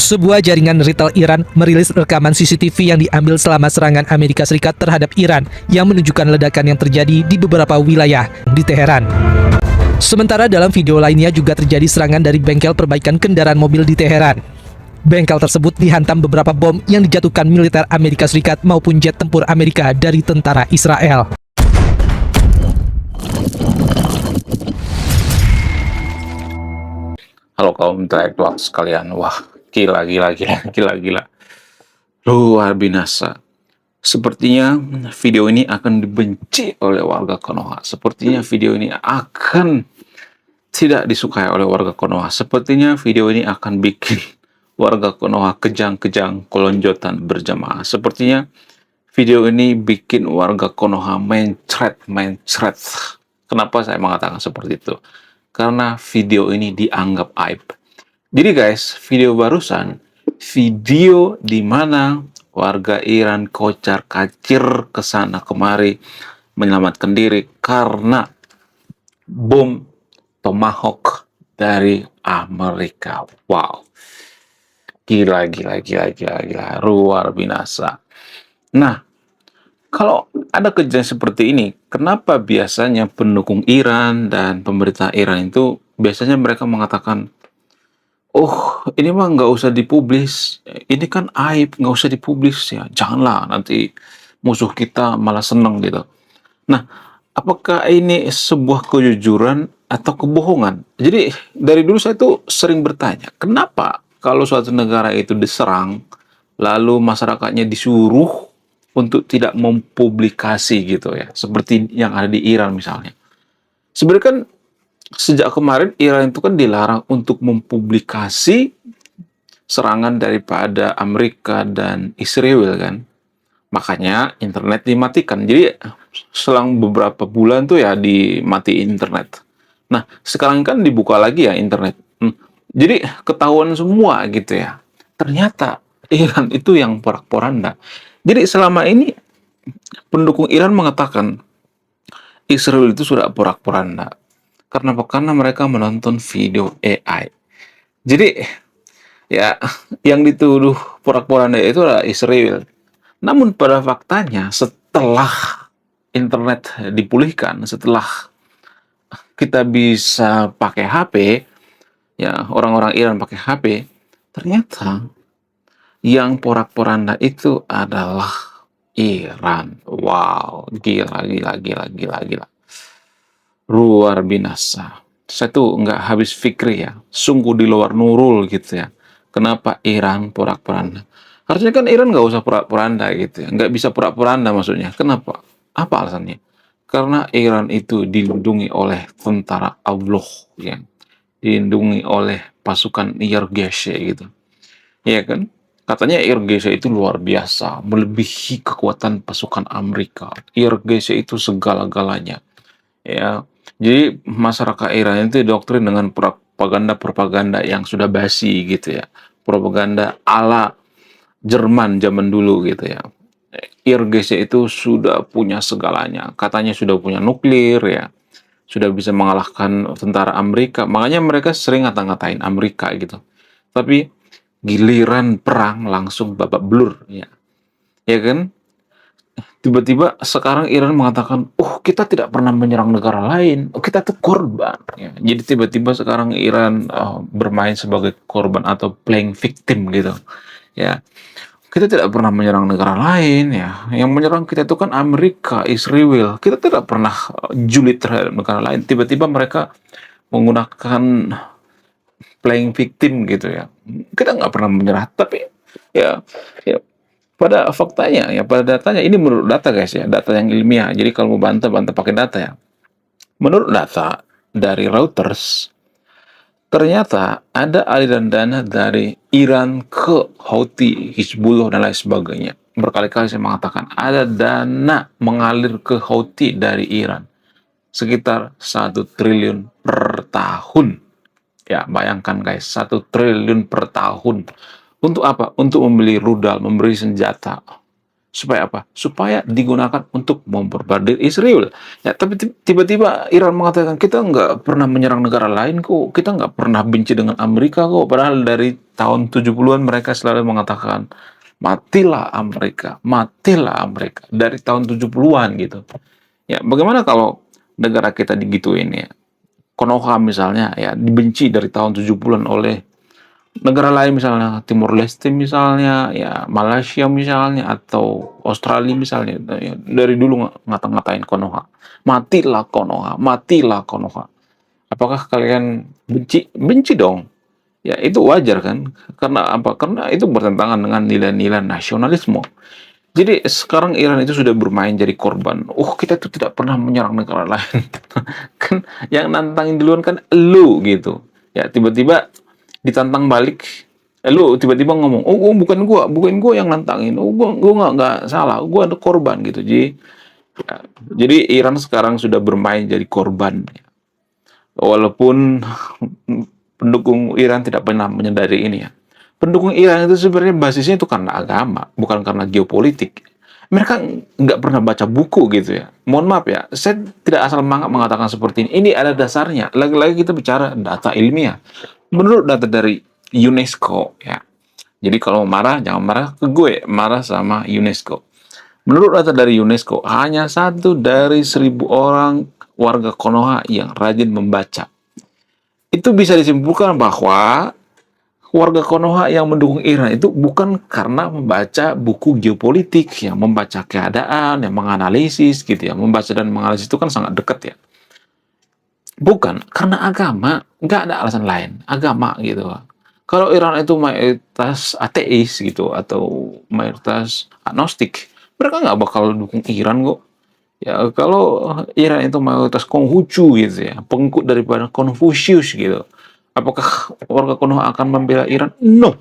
Sebuah jaringan retail Iran merilis rekaman CCTV yang diambil selama serangan Amerika Serikat terhadap Iran yang menunjukkan ledakan yang terjadi di beberapa wilayah di Teheran. Sementara dalam video lainnya juga terjadi serangan dari bengkel perbaikan kendaraan mobil di Teheran. Bengkel tersebut dihantam beberapa bom yang dijatuhkan militer Amerika Serikat maupun jet tempur Amerika dari tentara Israel. Halo kaum intelektual sekalian, wah gila, luar binasa. Sepertinya video ini akan dibenci oleh warga Konoha. Sepertinya video ini akan tidak disukai oleh warga Konoha. Sepertinya video ini akan bikin warga Konoha kejang-kejang kelonjotan berjamaah. Sepertinya video ini bikin warga Konoha mencret. Kenapa saya mengatakan seperti itu? Karena video ini dianggap aib. Jadi guys, video barusan, video di mana warga Iran kocar kacir ke sana kemari menyelamatkan diri karena bom Tomahawk dari Amerika. Wow. Gila, luar binasa. Nah, kalau ada kejadian seperti ini, kenapa biasanya pendukung Iran dan pemerintah Iran itu biasanya mereka mengatakan, oh ini mah nggak usah dipublis, ini kan aib, nggak usah dipublis ya, janganlah nanti musuh kita malah seneng gitu. Nah, apakah ini sebuah kejujuran atau kebohongan? Jadi dari dulu saya tuh sering bertanya, kenapa kalau suatu negara itu diserang, lalu masyarakatnya disuruh untuk tidak mempublikasi gitu ya, seperti yang ada di Iran misalnya. Sebenarnya kan sejak kemarin Iran itu kan dilarang untuk mempublikasi serangan daripada Amerika dan Israel kan. Makanya internet dimatikan. Jadi selang beberapa bulan tuh ya dimatiin internet. Nah, sekarang kan dibuka lagi ya internet. Jadi ketahuan semua gitu ya. Ternyata Iran itu yang porak-poranda. Jadi selama ini pendukung Iran mengatakan Israel itu sudah porak-poranda. Karena apa? Karena mereka menonton video AI. Jadi ya yang dituduh porak-poranda itu adalah Israel. Namun pada faktanya setelah internet dipulihkan, setelah kita bisa pakai HP, ya orang-orang Iran pakai HP, ternyata yang porak-poranda itu adalah Iran. Wow, gila. Luar binasa. Saya tuh nggak habis fikir ya. Sungguh di luar nurul gitu ya. Kenapa Iran porak-poranda? Harusnya kan Iran nggak usah porak-poranda gitu ya. Nggak bisa porak-poranda maksudnya. Kenapa? Apa alasannya? Karena Iran itu dilindungi oleh tentara Allah ya. Dilindungi oleh pasukan IRGC gitu. Iya kan? Katanya IRGC itu luar biasa, melebihi kekuatan pasukan Amerika. IRGC itu segala-galanya. Ya. Jadi masyarakat Iran itu doktrin dengan propaganda yang sudah basi gitu ya. Propaganda ala Jerman zaman dulu gitu ya. IRGC itu sudah punya segalanya. Katanya sudah punya nuklir ya. Sudah bisa mengalahkan tentara Amerika. Makanya mereka sering ngata-ngatain Amerika gitu. Tapi giliran perang langsung babak belur ya. Ya kan? Tiba-tiba sekarang Iran mengatakan, oh kita tidak pernah menyerang negara lain, oh kita tuh korban. Ya, jadi tiba-tiba sekarang Iran bermain sebagai korban atau playing victim gitu. Ya, kita tidak pernah menyerang negara lain ya. Yang menyerang kita itu kan Amerika, Israel. Kita tidak pernah julid terhadap negara lain. Tiba-tiba mereka menggunakan playing victim gitu ya. Kita nggak pernah menyerah, tapi ya pada faktanya ya, pada datanya, ini menurut data guys ya, data yang ilmiah. Jadi kalau mau bantah pakai data ya. Menurut data dari Reuters, ternyata ada aliran dana dari Iran ke Houthi, Hizbullah dan lain sebagainya. Berkali-kali saya mengatakan ada dana mengalir ke Houthi dari Iran sekitar 1 triliun per tahun. Ya, bayangkan guys, 1 triliun per tahun. Untuk apa? Untuk membeli rudal, memberi senjata. Supaya apa? Supaya digunakan untuk memborbardir Israel. Ya, tapi tiba-tiba Iran mengatakan kita nggak pernah menyerang negara lain kok, kita nggak pernah benci dengan Amerika kok. Padahal dari tahun 70-an mereka selalu mengatakan matilah Amerika, matilah Amerika. Dari tahun 70-an gitu. Ya, bagaimana kalau negara kita digituin ya? Konoha misalnya ya dibenci dari tahun 70-an oleh negara lain misalnya Timor Leste misalnya ya Malaysia misalnya atau Australia misalnya ya, dari dulu ngata-ngatain Konoha, matilah Konoha. Apakah kalian benci dong? Ya itu wajar kan, karena apa, karena itu bertentangan dengan nilai-nilai nasionalisme. Jadi sekarang Iran itu sudah bermain jadi korban. Oh, kita itu tidak pernah menyerang negara lain. Kan yang nantangin duluan kan lu gitu. Ya tiba-tiba ditantang balik. Lu tiba-tiba ngomong, oh bukan gua yang nantangin. Oh, gua nggak salah. Gua ada korban gitu. Ya, jadi Iran sekarang sudah bermain jadi korban. Walaupun pendukung Iran tidak pernah menyadari ini ya. Pendukung Iran itu sebenarnya basisnya itu karena agama, bukan karena geopolitik. Mereka nggak pernah baca buku gitu ya. Mohon maaf ya, saya tidak asal mengatakan seperti ini. Ini ada dasarnya. Lagi-lagi kita bicara data ilmiah. Menurut data dari UNESCO ya. Jadi kalau marah jangan marah ke gue, marah sama UNESCO. Menurut data dari UNESCO, hanya 1 dari 1.000 orang warga Konoha yang rajin membaca. Itu bisa disimpulkan bahwa warga Konoha yang mendukung Iran itu bukan karena membaca buku geopolitik, yang membaca keadaan, yang menganalisis gitu ya. Membaca dan menganalisis itu kan sangat dekat ya. Bukan, karena agama, nggak ada alasan lain. Agama gitu. Kalau Iran itu mayoritas ateis gitu, atau mayoritas agnostik, mereka nggak bakal dukung Iran kok. Ya, kalau Iran itu mayoritas Konghucu gitu ya, pengikut daripada Konfusius gitu. Apakah warga Konoha akan membela Iran? No,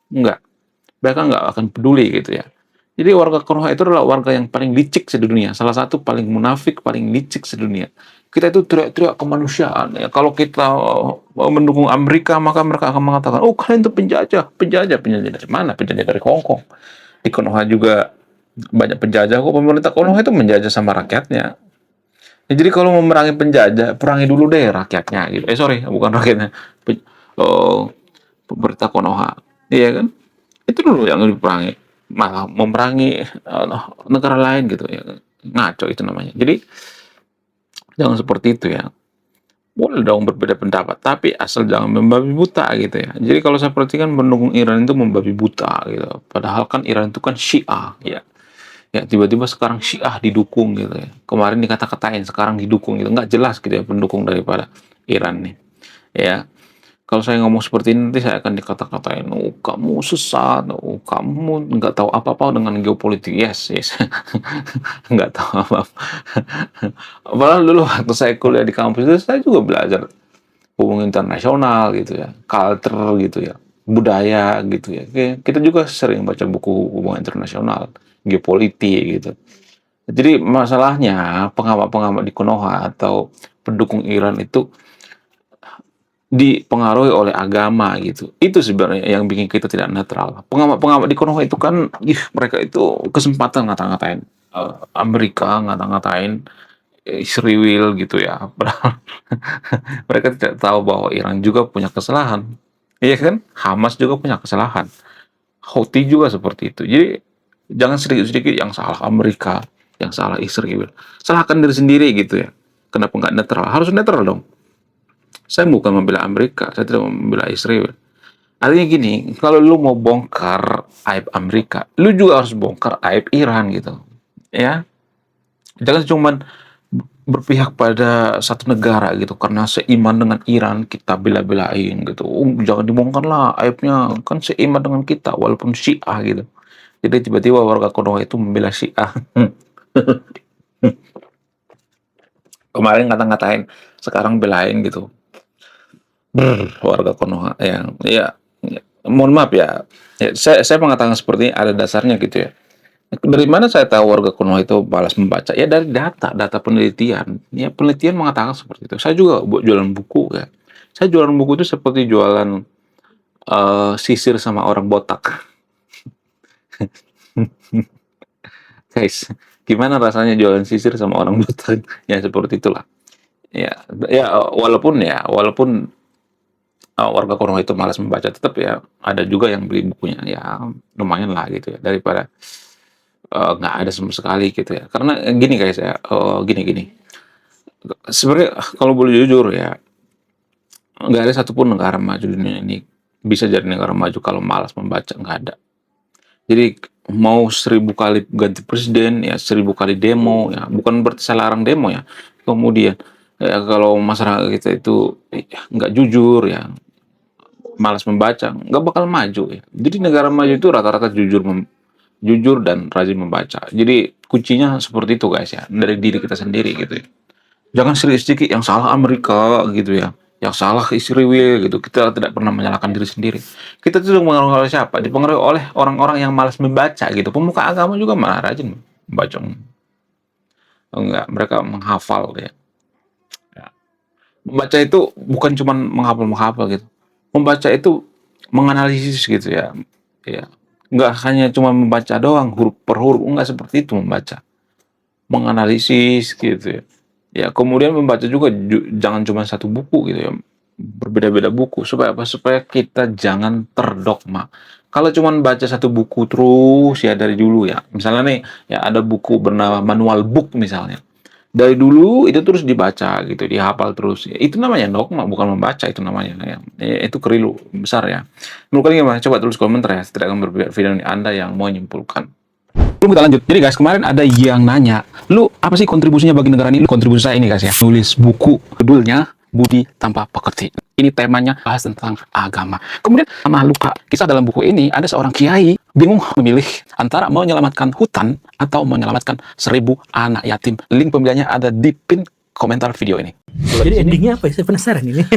enggak. Mereka nggak akan peduli gitu ya. Jadi warga Konoha itu adalah warga yang paling licik sedunia. Salah satu paling munafik, paling licik sedunia. Kita itu teriak-teriak kemanusiaan. Ya, kalau kita mendukung Amerika, maka mereka akan mengatakan, oh kalian itu penjajah. Penjajah dari mana? Penjajah dari Hong Kong. Di Konoha juga banyak penjajah kok. Pemerintah Konoha itu menjajah sama rakyatnya. Ya, jadi kalau mau memerangi penjajah, perangi dulu deh rakyatnya gitu. Sorry, bukan rakyatnya. Oh, pemerintah Konoha. Iya kan? Itu dulu yang diperangi. Malah memerangi negara lain gitu ya. Ngaco itu namanya. Jadi jangan seperti itu ya. Boleh dong berbeda pendapat, tapi asal jangan membabi buta gitu ya. Jadi kalau saya perhatikan pendukung Iran itu membabi buta gitu. Padahal kan Iran itu kan Syiah ya. Ya tiba-tiba sekarang Syiah didukung gitu ya. Kemarin dikata-katain, sekarang didukung gitu. Nggak jelas gitu ya pendukung daripada Iran nih. Ya, kalau saya ngomong seperti ini nanti saya akan dikata-katain, oh kamu sesat, oh kamu nggak tahu apa-apa dengan geopolitik. Yes. Nggak tahu apa-apa. Padahal dulu waktu saya kuliah di kampus itu saya juga belajar hubungan internasional gitu ya, culture gitu ya, budaya gitu ya. Kita juga sering baca buku hubungan internasional, geopolitik gitu. Jadi masalahnya pengamat-pengamat di Konoha atau pendukung Iran itu dipengaruhi oleh agama gitu. Itu sebenarnya yang bikin kita tidak netral. Pengamat-pengamat di Konoha itu kan, mereka itu kesempatan ngata-ngatain Amerika, ngata-ngatain Israel gitu ya. Padahal mereka tidak tahu bahwa Iran juga punya kesalahan. Iya kan? Hamas juga punya kesalahan. Houthi juga seperti itu. Jadi jangan sedikit-sedikit yang salah Amerika, yang salah Israel. Salahkan diri sendiri gitu ya. Kenapa nggak netral? Harus netral dong. Saya bukan membela Amerika, saya tidak membela Israel. Artinya gini, kalau lu mau bongkar aib Amerika, lu juga harus bongkar aib Iran gitu. Ya, jangan cuma berpihak pada satu negara gitu karena seiman dengan Iran kita bela-belain gitu. Jangan dibongkar lah aibnya, kan seiman dengan kita walaupun Syiah gitu. Jadi tiba-tiba warga Konoha itu membela Syiah. Kemarin ngata-ngatain, sekarang belain gitu. Warga Konoha yang ya, mohon maaf ya, saya mengatakan seperti ini ada dasarnya gitu ya. Dari mana saya tahu warga Konoha itu balas membaca? Ya dari data penelitian. Ya penelitian mengatakan seperti itu. Saya juga buat jualan buku ya. Saya jualan buku itu seperti jualan sisir sama orang botak. guys, gimana rasanya jualan sisir sama orang buta? Ya seperti itulah. Walaupun warga Konoha itu malas membaca, tetap ya ada juga yang beli bukunya, ya lumayan lah gitu ya, daripada nggak ada sama sekali gitu ya. Karena gini guys ya, gini, sebenarnya kalau boleh jujur ya, nggak ada satupun negara maju di dunia ini bisa jadi negara maju kalau malas membaca, nggak ada. Jadi mau 1.000 kali ganti presiden, ya 1.000 kali demo, ya bukan berarti saya larang demo ya. Kemudian ya kalau masyarakat kita itu nggak jujur ya, malas membaca, nggak bakal maju ya. Jadi negara maju itu rata-rata jujur dan rajin membaca. Jadi kuncinya seperti itu guys ya, dari diri kita sendiri gitu ya. Jangan sedikit-sedikit yang salah Amerika gitu ya, yang salah Israel gitu. Kita tidak pernah menyalahkan diri sendiri. Kita tuh dipengaruhi oleh siapa? Dipengaruhi oleh orang-orang yang malas membaca gitu. Pemuka agama juga malah rajin membaca. Enggak, mereka menghafal ya. Ya. Membaca itu bukan cuma menghafal-menghafal gitu. Membaca itu menganalisis gitu ya. Ya. Enggak hanya cuma membaca doang huruf per huruf, enggak seperti itu membaca. Menganalisis gitu ya. Ya, kemudian membaca juga jangan cuma satu buku gitu ya. Berbeda-beda buku supaya apa? Supaya kita jangan terdogma. Kalau cuma baca satu buku terus ya dari dulu ya. Misalnya nih, ya ada buku bernama manual book misalnya. Dari dulu itu terus dibaca gitu, dihafal terus. Ya, itu namanya dogma, bukan membaca itu namanya. Ya, itu keliru besar ya. Menurut kalian gimana? Coba tulis komentar ya. Tidak akan berbeda video ini Anda yang mau menyimpulkan. Belum kita lanjut. Jadi guys, kemarin ada yang nanya, lu apa sih kontribusinya bagi negara ini? Lu kontribusi saya ini guys ya, nulis buku, judulnya Budi Tanpa Pekerti. Ini temanya bahas tentang agama. Kemudian sama luka, kisah dalam buku ini ada seorang kiai bingung memilih antara menyelamatkan hutan atau menyelamatkan 1.000 anak yatim. Link pembeliannya ada di pin komentar video ini. Jadi endingnya apa ya? Saya penasaran ini.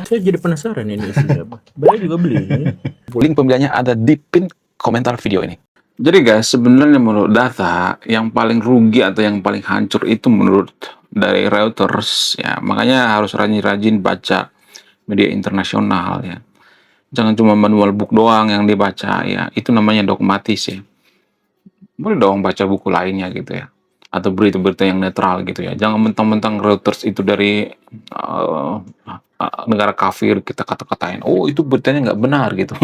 Saya jadi penasaran ini isinya apa. Saya juga beli ini. Link pembeliannya ada di pin komentar video ini. Jadi guys, sebenarnya menurut data yang paling rugi atau yang paling hancur itu menurut dari Reuters ya. Makanya harus rajin-rajin baca media internasional ya. Jangan cuma manual book doang yang dibaca ya. Itu namanya dogmatis ya. Boleh dong baca buku lainnya gitu ya. Atau berita-berita yang netral gitu ya. Jangan mentang-mentang Reuters itu dari negara kafir kita kata-katain. Oh, itu beritanya nggak benar gitu.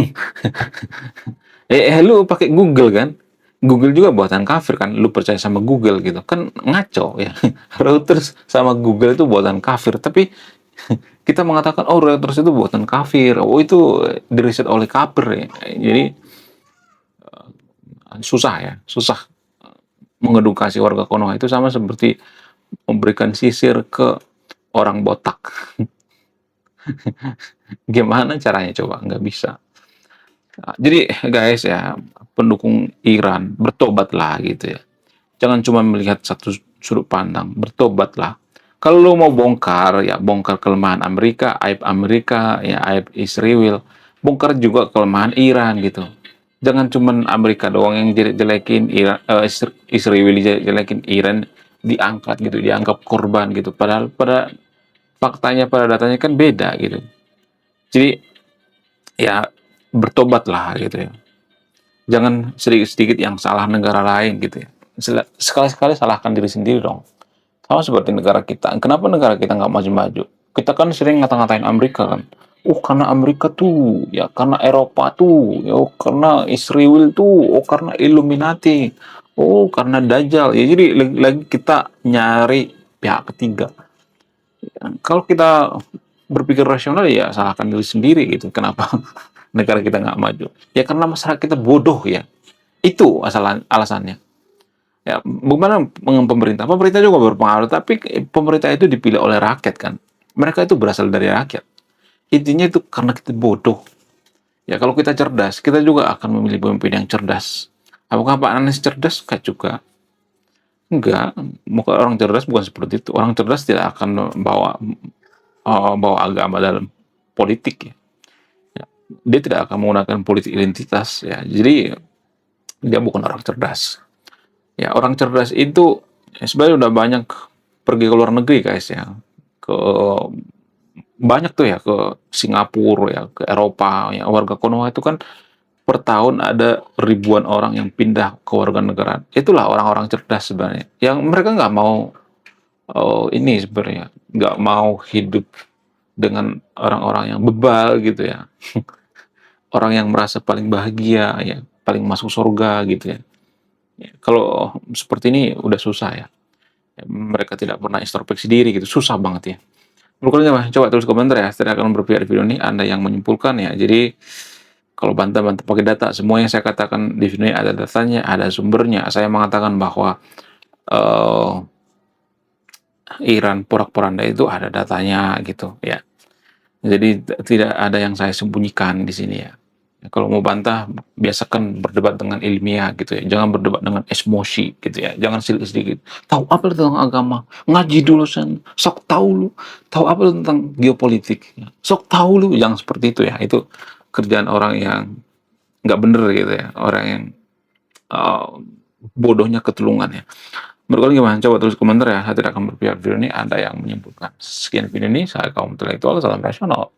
Lu pakai Google kan? Google juga buatan kafir kan? Lu percaya sama Google gitu kan? Ngaco ya. Reuters sama Google itu buatan kafir, tapi kita mengatakan oh Reuters itu buatan kafir, oh itu diriset oleh kafir ya. Jadi susah mengedukasi warga Konoha itu sama seperti memberikan sisir ke orang botak. Gimana caranya coba? Nggak bisa. Jadi guys ya, pendukung Iran, bertobatlah gitu ya. Jangan cuma melihat satu sudut pandang, bertobatlah. Kalau lo mau bongkar, ya bongkar kelemahan Amerika, ya aib Israel, bongkar juga kelemahan Iran gitu. Jangan cuma Amerika doang yang jelekin Israel jelekin Iran diangkat gitu, dianggap korban gitu. Padahal pada faktanya, pada datanya kan beda gitu. Jadi ya bertobatlah gitu ya. Jangan sedikit-sedikit yang salah negara lain gitu ya. Sekali-sekali salahkan diri sendiri dong. Sama seperti negara kita. Kenapa negara kita nggak maju-maju? Kita kan sering ngata-ngatain Amerika kan. Karena Amerika tuh, ya karena Eropa tuh, ya karena Israel tuh, karena Illuminati, karena Dajjal. Ya jadi lagi kita nyari pihak ketiga. Kalau kita berpikir rasional ya salahkan diri sendiri gitu. Kenapa negara kita nggak maju? Ya karena masyarakat kita bodoh ya. Itu alasannya. Ya, bagaimana pemerintah? Pemerintah juga berpengaruh, tapi pemerintah itu dipilih oleh rakyat kan. Mereka itu berasal dari rakyat. Intinya itu karena kita bodoh. Ya kalau kita cerdas, kita juga akan memilih pemimpin yang cerdas. Apakah Pak Anies cerdas? Enggak juga. Enggak, orang cerdas bukan seperti itu. Orang cerdas tidak akan bawa agama dalam politik ya. Dia tidak akan menggunakan politik identitas ya. Jadi dia bukan orang cerdas. Ya, orang cerdas itu sebenarnya udah banyak pergi ke luar negeri guys ya. Banyak tuh ya ke Singapura ya, ke Eropa ya. Warga Konoha itu kan per tahun ada ribuan orang yang pindah ke warga negara. Itulah orang-orang cerdas sebenarnya. Yang mereka nggak mau ini sebenarnya, nggak mau hidup dengan orang-orang yang bebal gitu ya. Orang yang merasa paling bahagia ya, paling masuk surga gitu ya. Ya, kalau seperti ini udah susah ya. Ya, mereka tidak pernah introspeksi diri gitu, susah banget ya. Menurut kalian apa? Coba tulis komentar ya. Setelah kalian berpikir di video ini, Anda yang menyimpulkan ya. Jadi kalau bantah-bantah pakai data, semua yang saya katakan di video ini ada datanya, ada sumbernya. Saya mengatakan bahwa eh, Iran porak-poranda itu ada datanya gitu ya. Jadi tidak ada yang saya sembunyikan di sini ya. Kalau mau bantah, biasakan berdebat dengan ilmiah gitu ya. Jangan berdebat dengan emosi gitu ya. Jangan sedikit-sedikit. Tahu apa tentang agama? Ngaji dulu sen. Sok tahu lu. Tahu apa tentang geopolitik? Sok tahu lu. Jangan seperti itu ya. Itu kerjaan orang yang nggak bener gitu ya. Orang yang bodohnya ketulungan ya. Menurut kalian gimana? Coba tulis komentar ya. Saya tidak akan berpihak video ini. Ada yang menyimpulkan. Sekian video ini. Saya kaum intelektual. Salam rasional.